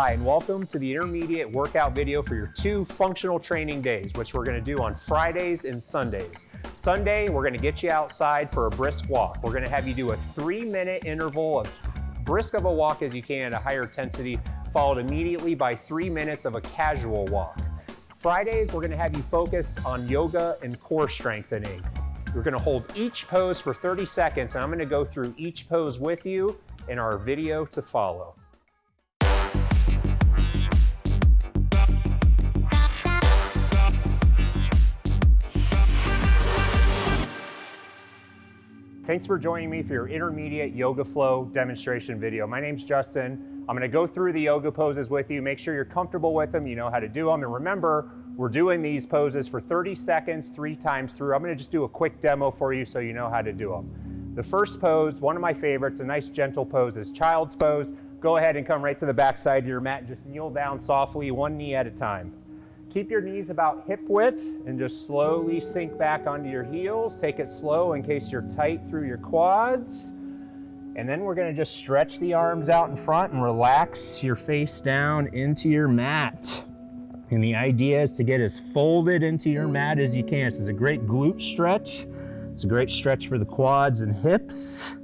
Hi, and welcome to the intermediate workout video for your 2 functional training days, which we're gonna do on Fridays and Sundays. Sunday, we're gonna get you outside for a brisk walk. We're gonna have you do a 3-minute interval of brisk of a walk as you can at a higher intensity, followed immediately by 3 minutes of a casual walk. Fridays, we're gonna have you focus on yoga and core strengthening. You're gonna hold each pose for 30 seconds, and I'm gonna go through each pose with you in our video to follow. Thanks for joining me for your intermediate yoga flow demonstration video. My name's Justin. I'm gonna go through the yoga poses with you, make sure you're comfortable with them, you know how to do them, and remember, we're doing these poses for 30 seconds, 3 times through. I'm gonna just do a quick demo for you so you know how to do them. The first pose, one of my favorites, a nice gentle pose, is child's pose. Go ahead and come right to the back side of your mat and just kneel down softly, 1 knee at a time. Keep your knees about hip width and just slowly sink back onto your heels. Take it slow in case you're tight through your quads. And then we're gonna just stretch the arms out in front and relax your face down into your mat. And the idea is to get as folded into your mat as you can. This is a great glute stretch. It's a great stretch for the quads and hips.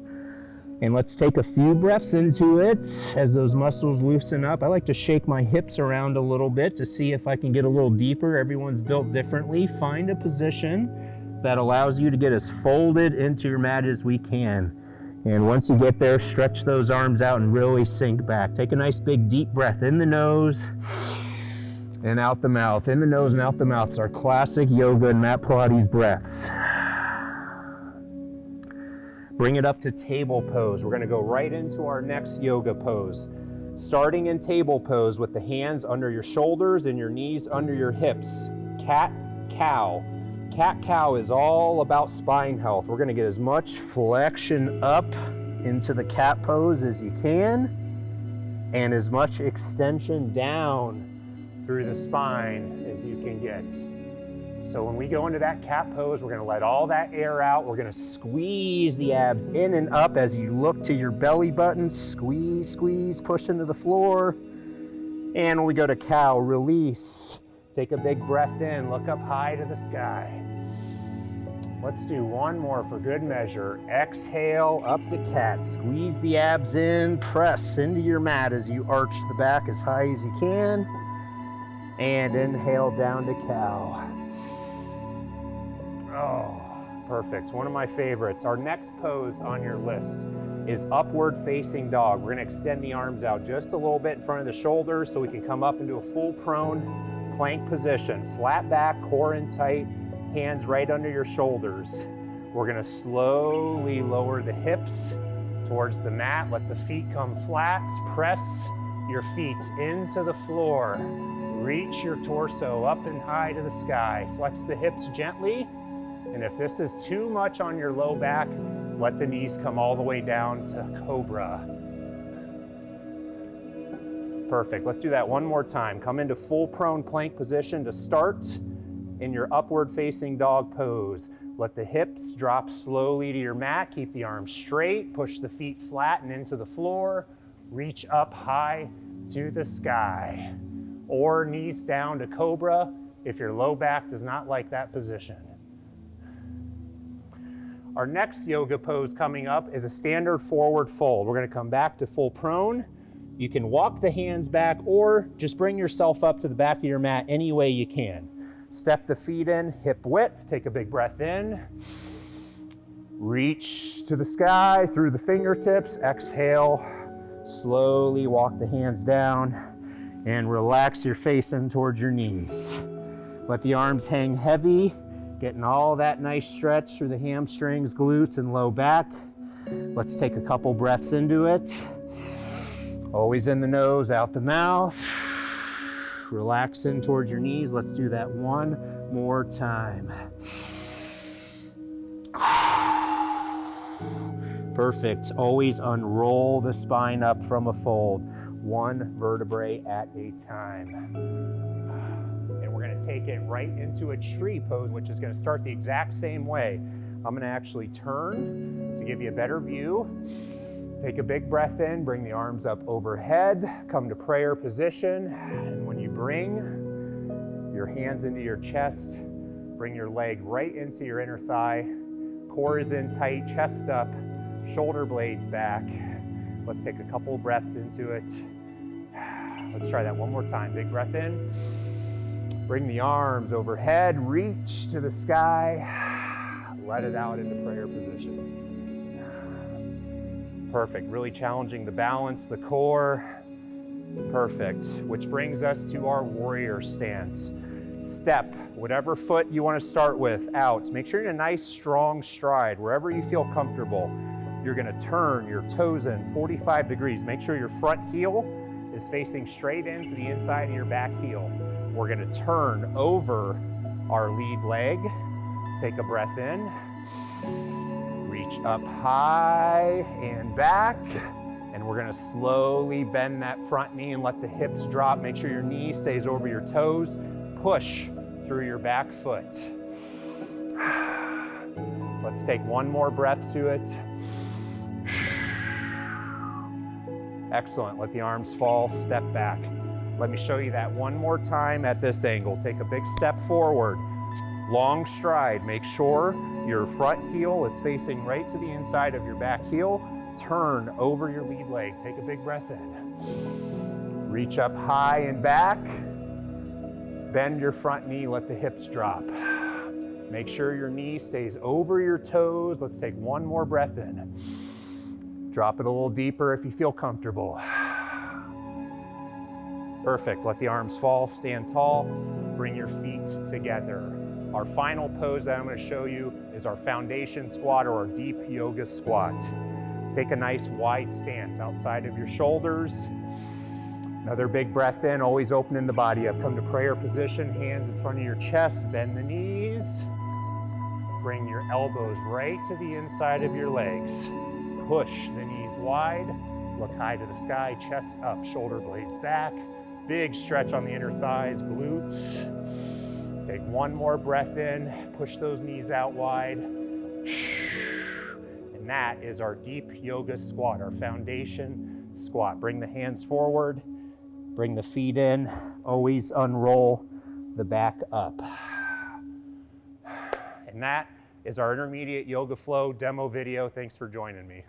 And let's take a few breaths into it as those muscles loosen up. I like to shake my hips around a little bit to see if I can get a little deeper. Everyone's built differently. Find a position that allows you to get as folded into your mat as we can. And once you get there, stretch those arms out and really sink back. Take a nice big deep breath in the nose and out the mouth. In the nose and out the mouth. It's our classic yoga and mat Pilates breaths. Bring it up to table pose. We're gonna go right into our next yoga pose. Starting in table pose with the hands under your shoulders and your knees under your hips. Cat cow. Cat cow is all about spine health. We're gonna get as much flexion up into the cat pose as you can, and as much extension down through the spine as you can get. So when we go into that cat pose, we're gonna let all that air out. We're gonna squeeze the abs in and up as you look to your belly button. Squeeze, squeeze, push into the floor. And when we go to cow, release. Take a big breath in, look up high to the sky. Let's do one more for good measure. Exhale, up to cat. Squeeze the abs in, press into your mat as you arch the back as high as you can. And inhale down to cow. Oh, perfect. One of my favorites. Our next pose on your list is upward facing dog. We're gonna extend the arms out just a little bit in front of the shoulders so we can come up into a full prone plank position. Flat back, core in tight, hands right under your shoulders. We're gonna slowly lower the hips towards the mat. Let the feet come flat. Press your feet into the floor. Reach your torso up and high to the sky. Flex the hips gently. And if this is too much on your low back, let the knees come all the way down to cobra. Perfect. Let's do that one more time. Come into full prone plank position to start in your upward facing dog pose. Let the hips drop slowly to your mat. Keep the arms straight. Push the feet flat and into the floor. Reach up high to the sky. Or knees down to cobra if your low back does not like that position. Our next yoga pose coming up is a standard forward fold. We're gonna come back to full prone. You can walk the hands back or just bring yourself up to the back of your mat any way you can. Step the feet in, hip width, take a big breath in. Reach to the sky through the fingertips, exhale. Slowly walk the hands down and relax your face in towards your knees. Let the arms hang heavy. Getting all that nice stretch through the hamstrings, glutes, and low back. Let's take a couple breaths into it. Always in the nose, out the mouth. Relax in towards your knees. Let's do that one more time. Perfect. Always unroll the spine up from a fold, one vertebrae at a time. Take it right into a tree pose, which is going to start the exact same way. I'm going to actually turn to give you a better view. Take a big breath in, bring the arms up overhead, come to prayer position, and when you bring your hands into your chest, bring your leg right into your inner thigh, core is in tight, chest up, shoulder blades back. Let's take a couple breaths into it. Let's try that one more time. Big breath in, bring the arms overhead, reach to the sky, let it out into prayer position. Perfect, really challenging the balance, the core. Perfect, which brings us to our warrior stance. Step, whatever foot you want to start with, out. Make sure you're in a nice strong stride, wherever you feel comfortable. You're gonna turn your toes in 45 degrees. Make sure your front heel is facing straight into the inside of your back heel. We're gonna turn over our lead leg. Take a breath in. Reach up high and back, and we're gonna slowly bend that front knee and let the hips drop. Make sure your knee stays over your toes. Push through your back foot. Let's take one more breath to it. Excellent, let the arms fall, step back. Let me show you that one more time at this angle. Take a big step forward, long stride. Make sure your front heel is facing right to the inside of your back heel. Turn over your lead leg. Take a big breath in. Reach up high and back. Bend your front knee, let the hips drop. Make sure your knee stays over your toes. Let's take one more breath in. Drop it a little deeper if you feel comfortable. Perfect, let the arms fall, stand tall, bring your feet together. Our final pose that I'm going to show you is our foundation squat, or our deep yoga squat. Take a nice wide stance outside of your shoulders. Another big breath in, always opening the body up. Come to prayer position, hands in front of your chest, bend the knees. Bring your elbows right to the inside of your legs. Push the knees wide, look high to the sky, chest up, shoulder blades back. Big stretch on the inner thighs, glutes. Take one more breath in, push those knees out wide. And that is our deep yoga squat, our foundation squat. Bring the hands forward, bring the feet in, always unroll the back up. And that is our intermediate yoga flow demo video. Thanks for joining me.